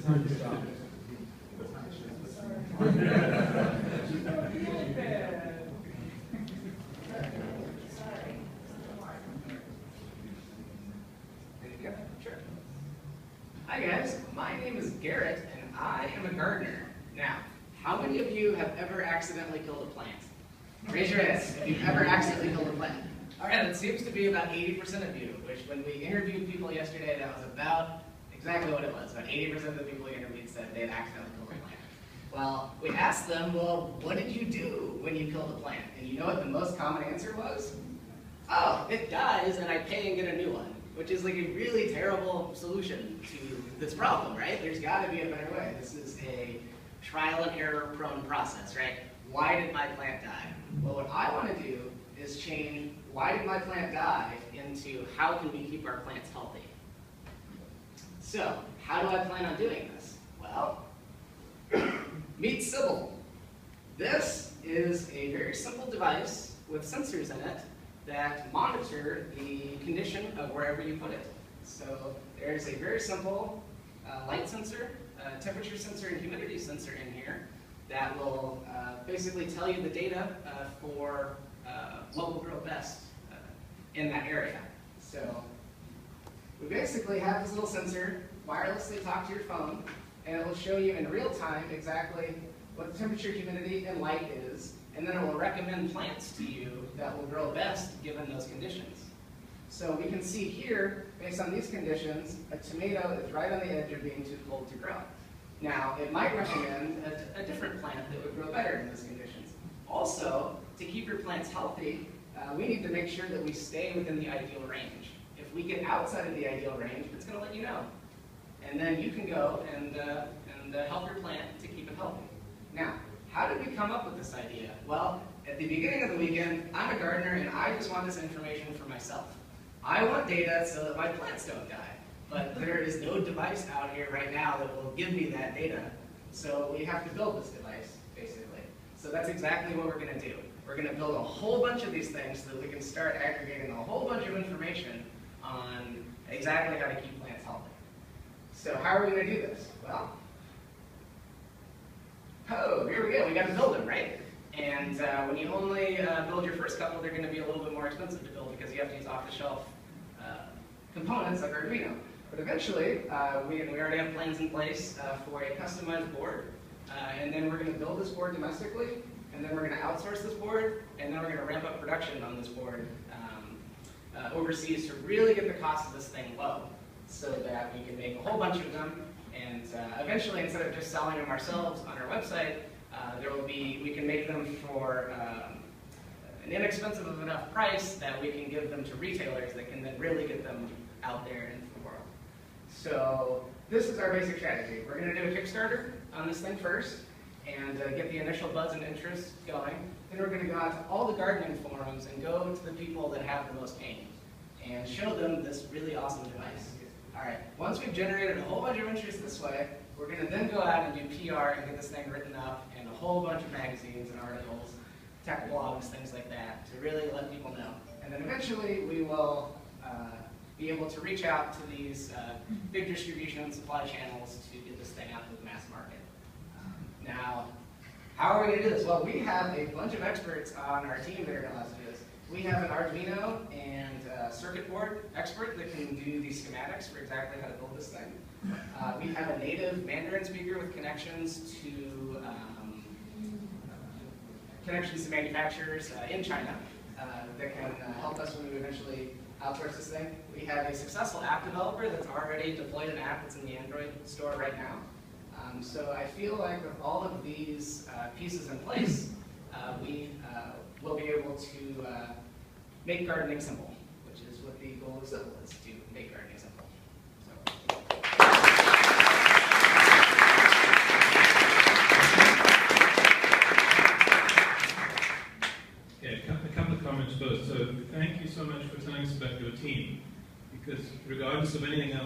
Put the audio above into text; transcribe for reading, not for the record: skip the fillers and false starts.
time to stop. Sure. Hi guys, my name is Garrett and I am a gardener. Now, how many of you have ever accidentally killed a plant? Raise your hands if you've ever accidentally killed a plant. All right, it seems to be about 80% of you, which when we interviewed people yesterday, that was about exactly what it was. About 80% of the people we interviewed said they had accidentally killed a plant. Well, we asked them, well, what did you do when you killed a plant? And you know what the most common answer was? Oh, it dies and I pay and get a new one, which is like a really terrible solution to this problem, right? There's got to be a better way. This is a trial and error prone process, right? Why did my plant die? Well, what I want to do is change why did my plant die into how can we keep our plants healthy. So, how do I plan on doing this? Well, meet Cybl. This is a very simple device with sensors in it that monitor the condition of wherever you put it. So there's a very simple light sensor, temperature sensor, and humidity sensor in here that will basically tell you the data for what will grow best in that area. So we basically have this little sensor wirelessly talk to your phone, and it will show you in real time exactly what the temperature, humidity, and light is, and then it will recommend plants to you that will grow best given those conditions. So we can see here, based on these conditions, a tomato is right on the edge of being too cold to grow. Now, it might recommend a different plant that would grow better in those conditions. Also, to keep your plants healthy, we need to make sure that we stay within the ideal range. If we get outside of the ideal range, it's going to let you know. And then you can go and help your plant to keep it healthy. Now, how did we come up with this idea? Well, at the beginning of the weekend, I'm a gardener and I just want this information for myself. I want data so that my plants don't die. But there is no device out here right now that will give me that data. So we have to build this device, basically. So that's exactly what we're going to do. We're going to build a whole bunch of these things so that we can start aggregating a whole bunch of information on exactly how to keep plants healthy. So how are we going to do this? Well, here we go. We got to build them, right? And when you only build your first couple, they're going to be a little bit more expensive to build because you have to use off-the-shelf components like Arduino. But eventually, we already have plans in place for a customized board. And then we're going to build this board domestically, and then we're going to outsource this board, and then we're going to ramp up production on this board overseas to really get the cost of this thing low so that we can make a whole bunch of them. And eventually, instead of just selling them ourselves on our website, we can make them for an inexpensive enough price that we can give them to retailers that can then really get them out there into the world. So this is our basic strategy. We're going to do a Kickstarter on this thing first and get the initial buzz and interest going. Then we're going to go out to all the gardening forums and go to the people that have the most pain and show them this really awesome device. All right, once we've generated a whole bunch of interest this way, we're going to then go out and do PR and get this thing written up in a whole bunch of magazines and articles, tech blogs, things like that, to really let people know. And then eventually we will be able to reach out to these big distribution and supply channels to get this thing out to the mass market. Now, how are we going to do this? Well, we have a bunch of experts on our team that are going to let us do this. We have an Arduino and circuit board expert that can do the schematics for exactly how to build this thing. We have a native Mandarin speaker with connections to manufacturers in China that can help us when we eventually outsource this thing. We have a successful app developer that's already deployed an app that's in the Android store right now. So I feel like with all of these pieces in place, we will be able to make gardening simple, which is what the goal of Cybl is, to make gardening simple. Okay, a couple of comments first. So thank you so much for telling us about your team, because regardless of anything else,